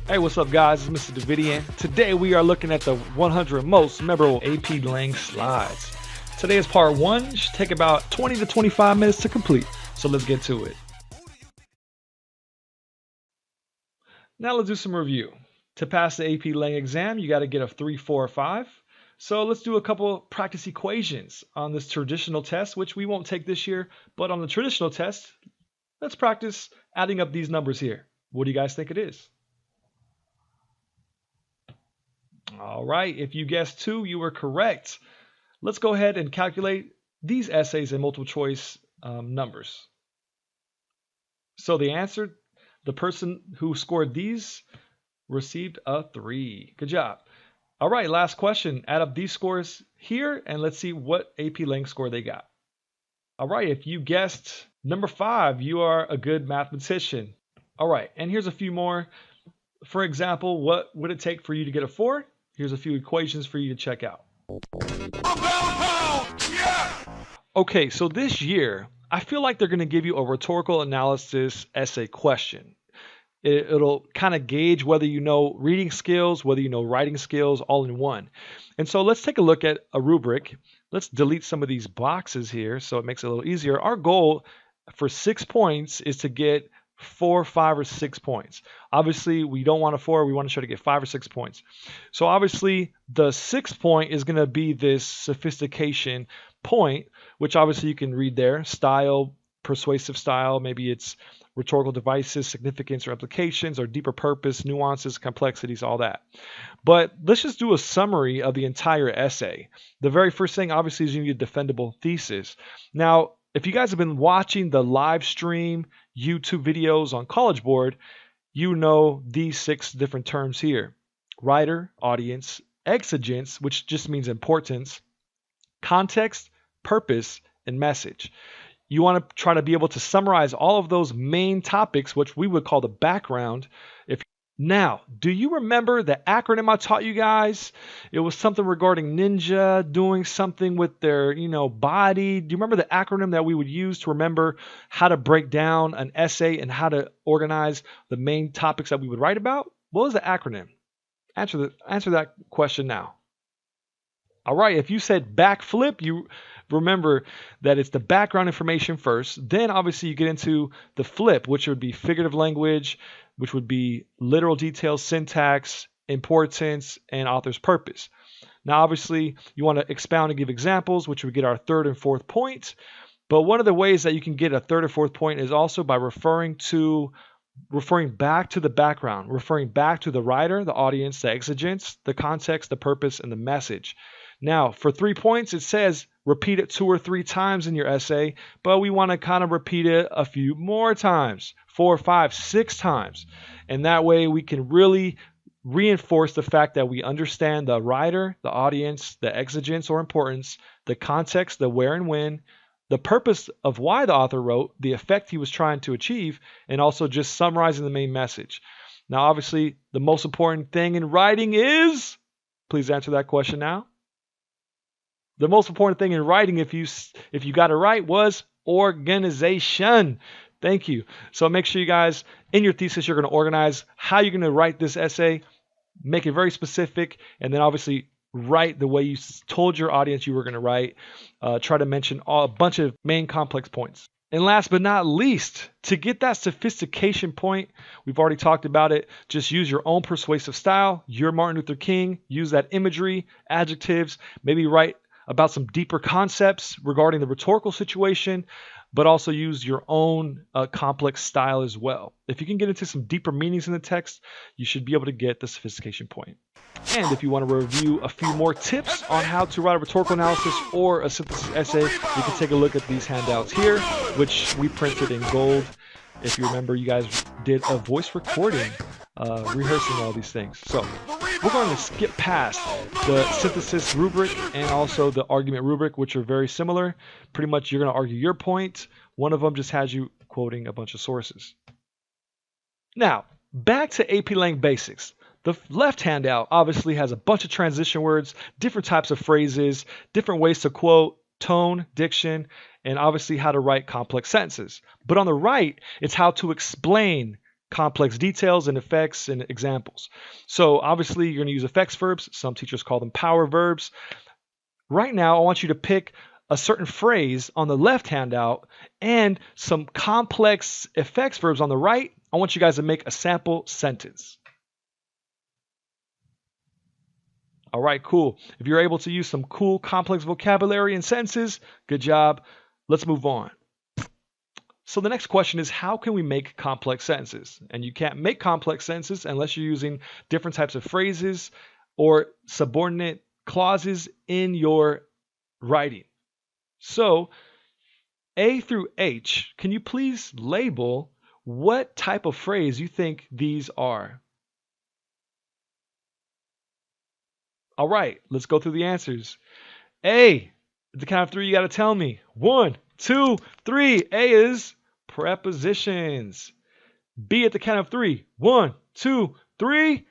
Hey, what's up guys, it's Mr. Davidian. Today we are looking at the 100 most memorable AP Lang slides. Today is part 1, it should take about 20 to 25 minutes to complete, so let's get to it. Now let's do some review. To pass the AP Lang exam, you got to get a 3, 4, or 5. So let's do a couple practice equations on this traditional test, which we won't take this year, but on the traditional test, let's practice adding up these numbers here. What do you guys think it is? All right, if you guessed 2, you were correct. Let's go ahead and calculate these essays and multiple choice numbers. So the answer, the person who scored these received a 3. Good job. All right, last question. Add up these scores here and let's see what AP Lang score they got. All right, if you guessed number 5, you are a good mathematician. All right, and here's a few more. For example, what would it take for you to get a 4? Here's a few equations for you to check out. Okay, so this year, I feel like they're going to give you a rhetorical analysis essay question. It'll kind of gauge whether you know reading skills, whether you know writing skills, all in one. And so let's take a look at a rubric. Let's delete some of these boxes here so it makes it a little easier. Our goal for 6 points is to get 4, 5, or 6 points. Obviously, we don't want a 4. We want to try to get 5 or 6 points. So obviously, the 6th point is going to be this sophistication point, which obviously you can read there. Style, persuasive style, maybe it's rhetorical devices, significance or implications, or deeper purpose, nuances, complexities, all that. But let's just do a summary of the entire essay. The very first thing, obviously, is you need a defendable thesis. Now, if you guys have been watching the live stream YouTube videos on College Board, you know these 6 different terms here. Writer, audience, exigence, which just means importance, context, purpose, and message. You want to try to be able to summarize all of those main topics, which we would call the background. Now, do you remember the acronym I taught you guys? It was something regarding ninja doing something with their, body. Do you remember the acronym that we would use to remember how to break down an essay and how to organize the main topics that we would write about? What was the acronym? Answer that question now. All right, if you said backflip, you remember that it's the background information first. Then obviously you get into the flip, which would be figurative language, which would be literal details, syntax, importance, and author's purpose. Now, obviously, you want to expound and give examples, which would get our 3rd and 4th point. But one of the ways that you can get a 3rd or 4th point is also by referring back to the background, referring back to the writer, the audience, the exigence, the context, the purpose, and the message. Now, for 3 points, it says repeat it 2 or 3 times in your essay, but we want to kind of repeat it a few more times, 4, 5, 6 times. And that way we can really reinforce the fact that we understand the writer, the audience, the exigence or importance, the context, the where and when, the purpose of why the author wrote, the effect he was trying to achieve, and also just summarizing the main message. Now, obviously, the most important thing in writing is, please answer that question now. The most important thing in writing, if you got it right, was organization. Thank you. So make sure you guys, in your thesis, you're going to organize how you're going to write this essay, make it very specific, and then obviously write the way you told your audience you were going to write. Try to mention a bunch of main complex points. And last but not least, to get that sophistication point, we've already talked about it, just use your own persuasive style. You're Martin Luther King. Use that imagery, adjectives, maybe write about some deeper concepts regarding the rhetorical situation, but also use your own complex style as well. If you can get into some deeper meanings in the text, you should be able to get the sophistication point. And if you want to review a few more tips on how to write a rhetorical analysis or a synthesis essay, you can take a look at these handouts here, which we printed in gold. If you remember, you guys did a voice recording rehearsing all these things. So we're going to skip past the synthesis rubric and also the argument rubric, which are very similar. Pretty much you're going to argue your point. One of them just has you quoting a bunch of sources. Now, back to AP Lang basics. The left handout obviously has a bunch of transition words, different types of phrases, different ways to quote, tone, diction, and obviously how to write complex sentences. But on the right, it's how to explain complex details and effects and examples. So obviously you're going to use effects verbs. Some teachers call them power verbs. Right now, I want you to pick a certain phrase on the left handout and some complex effects verbs on the right. I want you guys to make a sample sentence. All right, cool. If you're able to use some cool complex vocabulary and sentences, good job. Let's move on. So the next question is, how can we make complex sentences? And you can't make complex sentences unless you're using different types of phrases or subordinate clauses in your writing. So A through H, can you please label what type of phrase you think these are? All right, let's go through the answers. A, at the count of three, you got to tell me. 1, 2, 3. A is prepositions. B, at the count of three. 1, 2, 3.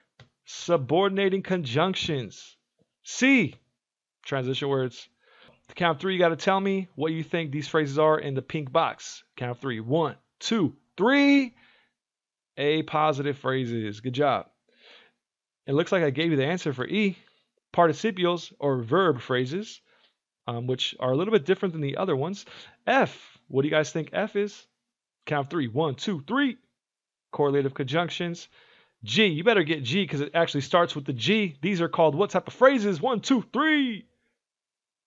Subordinating conjunctions. C, transition words. At the count of three, you got to tell me what you think these phrases are in the pink box. Count of three. 1, 2, 3. A, positive phrases. Good job. It looks like I gave you the answer for E. Participials or verb phrases, which are a little bit different than the other ones. F, what do you guys think F is? Count of three. 1, 2, 3. Correlative conjunctions. G, you better get G because it actually starts with the G. These are called what type of phrases? 1, 2, 3.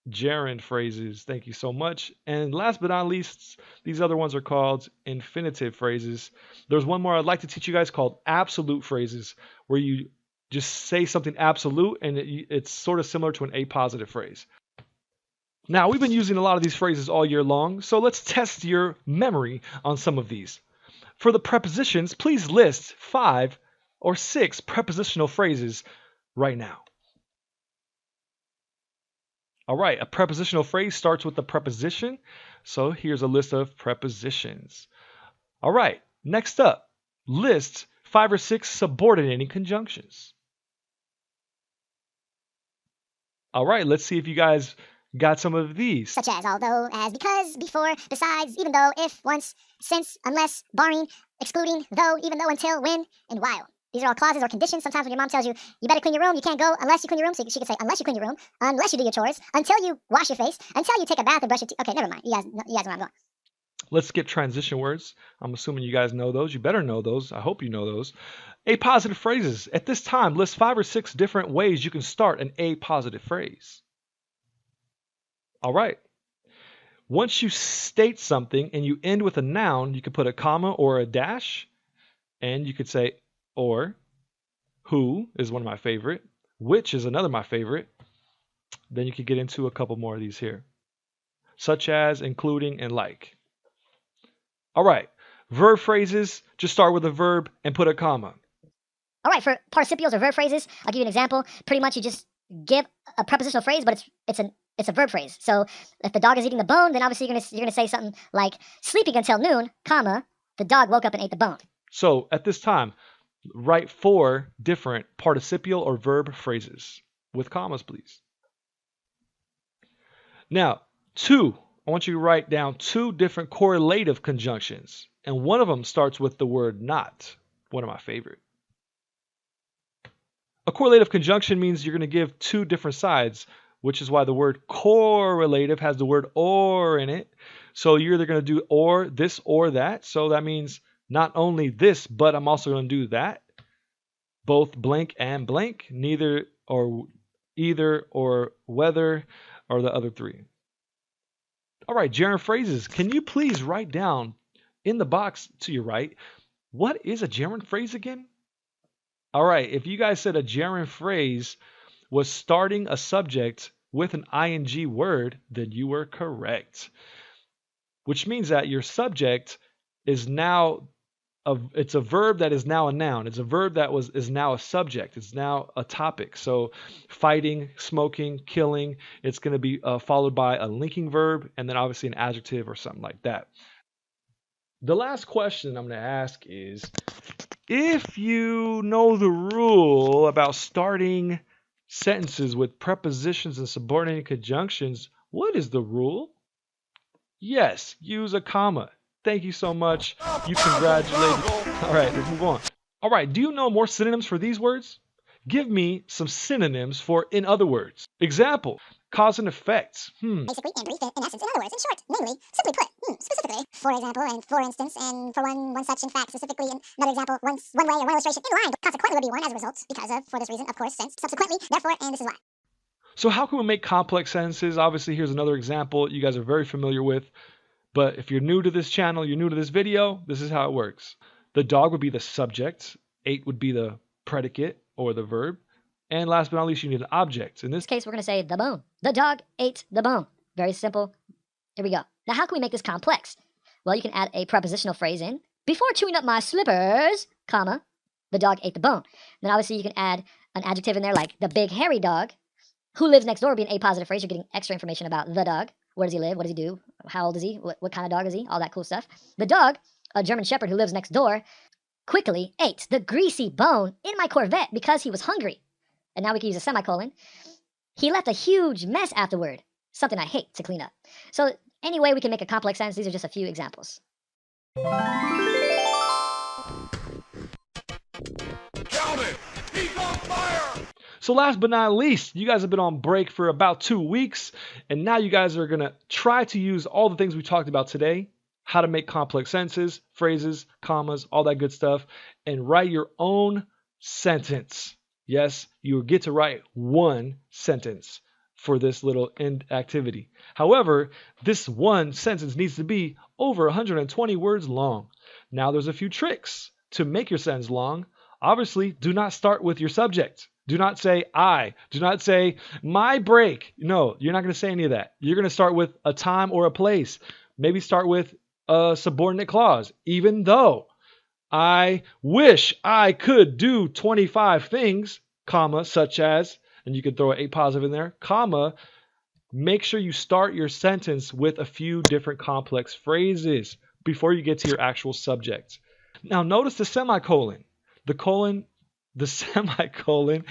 Gerund phrases. Thank you so much. And last but not least, these other ones are called infinitive phrases. There's one more I'd like to teach you guys called absolute phrases, where you just say something absolute and it's sort of similar to an apositive phrase. Now, we've been using a lot of these phrases all year long, so let's test your memory on some of these. For the prepositions, please list 5 or 6 prepositional phrases right now. All right, a prepositional phrase starts with the preposition. So here's a list of prepositions. All right, next up, list 5 or 6 subordinating conjunctions. All right, let's see if you guys got some of these. Such as although, as, because, before, besides, even though, if, once, since, unless, barring, excluding, though, even though, until, when, and while. These are all clauses or conditions. Sometimes when your mom tells you, you better clean your room, you can't go unless you clean your room. So she could say, unless you clean your room, unless you do your chores, until you wash your face, until you take a bath and brush your teeth. Okay, never mind. You guys know where I'm going. Let's get transition words. I'm assuming you guys know those. You better know those. I hope you know those. Apositive phrases. At this time, list 5 or 6 different ways you can start an apositive phrase. All right. Once you state something and you end with a noun, you could put a comma or a dash, and you could say or. Who is one of my favorite. Which is another of my favorite. Then you could get into a couple more of these here, such as, including, and like. All right. Verb phrases, just start with a verb and put a comma. All right, for participials or verb phrases, I'll give you an example. Pretty much you just give a prepositional phrase, but it's a verb phrase. So if the dog is eating the bone, then obviously you're gonna say something like sleeping until noon, comma, the dog woke up and ate the bone. So at this time, write 4 different participial or verb phrases with commas, please. Now, 2. I want you to write down 2 different correlative conjunctions, and one of them starts with the word not, one of my favorite. A correlative conjunction means you're going to give 2 different sides, which is why the word correlative has the word or in it. So you're either going to do or this or that. So that means not only this, but I'm also going to do that. Both blank and blank, neither or either or whether or the other 3. All right, gerund phrases. Can you please write down in the box to your right, what is a gerund phrase again? All right, if you guys said a gerund phrase was starting a subject with an ing word, then you were correct. Which means that your subject is now it's a verb that is now a noun. It's a verb that is now a subject. It's now a topic. So fighting, smoking, killing, it's going to be followed by a linking verb and then obviously an adjective or something like that. The last question I'm going to ask is, if you know the rule about starting sentences with prepositions and subordinating conjunctions, What is the rule? Yes, use a comma. Thank you so much. You congratulated. All right, let's move on. All right, do you know more synonyms for these words? Give me some synonyms for in other words. Example, cause and effect. Basically, in brief, in essence, in other words, in short, namely, simply put, specifically. For example, and for instance, and for one such, in fact, specifically, in another example, one way or one illustration, in line, consequently would be one as a result, because of, for this reason, of course, since, subsequently, therefore, and this is why. So how can we make complex sentences? Obviously, here's another example you guys are very familiar with. But if you're new to this channel, you're new to this video, this is how it works. The dog would be the subject, ate would be the predicate or the verb, and last but not least, you need an object. In this case, we're going to say the bone. The dog ate the bone. Very simple. Here we go. Now, how can we make this complex? Well, you can add a prepositional phrase in. Before chewing up my slippers, comma, the dog ate the bone. Then obviously you can add an adjective in there like the big hairy dog. Who lives next door would be an A-positive phrase. You're getting extra information about the dog. Where does he live? What does he do? How old is he? What kind of dog is he? All that cool stuff. The dog, a German shepherd who lives next door, quickly ate the greasy bone in my Corvette because he was hungry. And now we can use a semicolon. He left a huge mess afterward. Something I hate to clean up. So anyway, we can make a complex sentence. These are just a few examples. So last but not least, you guys have been on break for about 2 weeks, and now you guys are going to try to use all the things we talked about today, how to make complex sentences, phrases, commas, all that good stuff, and write your own sentence. Yes, you get to write one sentence for this little end activity. However, this one sentence needs to be over 120 words long. Now there's a few tricks to make your sentence long. Obviously, do not start with your subject. Do not say I. Do not say my break. No, you're not going to say any of that. You're going to start with a time or a place. Maybe start with a subordinate clause. Even though I wish I could do 25 things, comma, such as, and you could throw an A-positive in there, comma, make sure you start your sentence with a few different complex phrases before you get to your actual subject. Now notice the semicolon. The semicolon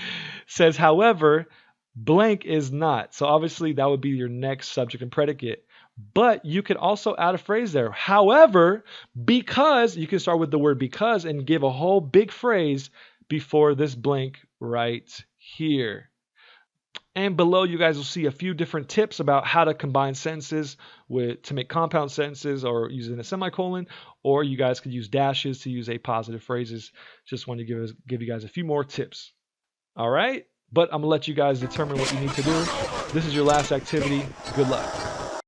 says, however, blank is not. So obviously that would be your next subject and predicate. But you could also add a phrase there. However, because, you can start with the word because and give a whole big phrase before this blank right here. And below, you guys will see a few different tips about how to combine sentences to make compound sentences or using a semicolon, or you guys could use dashes to use A-positive phrases. Just want to give you guys a few more tips. All right, but I'm gonna let you guys determine what you need to do. This is your last activity. Good luck.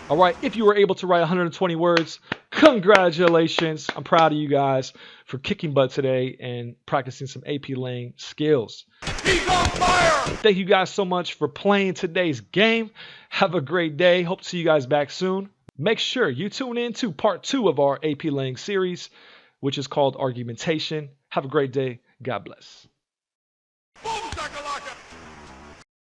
All right, if you were able to write 120 words, congratulations. I'm proud of you guys for kicking butt today and practicing some AP Lang skills. He's on fire! Thank you guys so much for playing today's game. Have a great day. Hope to see you guys back soon. Make sure you tune in to part 2 of our AP Lang series, which is called Argumentation. Have a great day. God bless.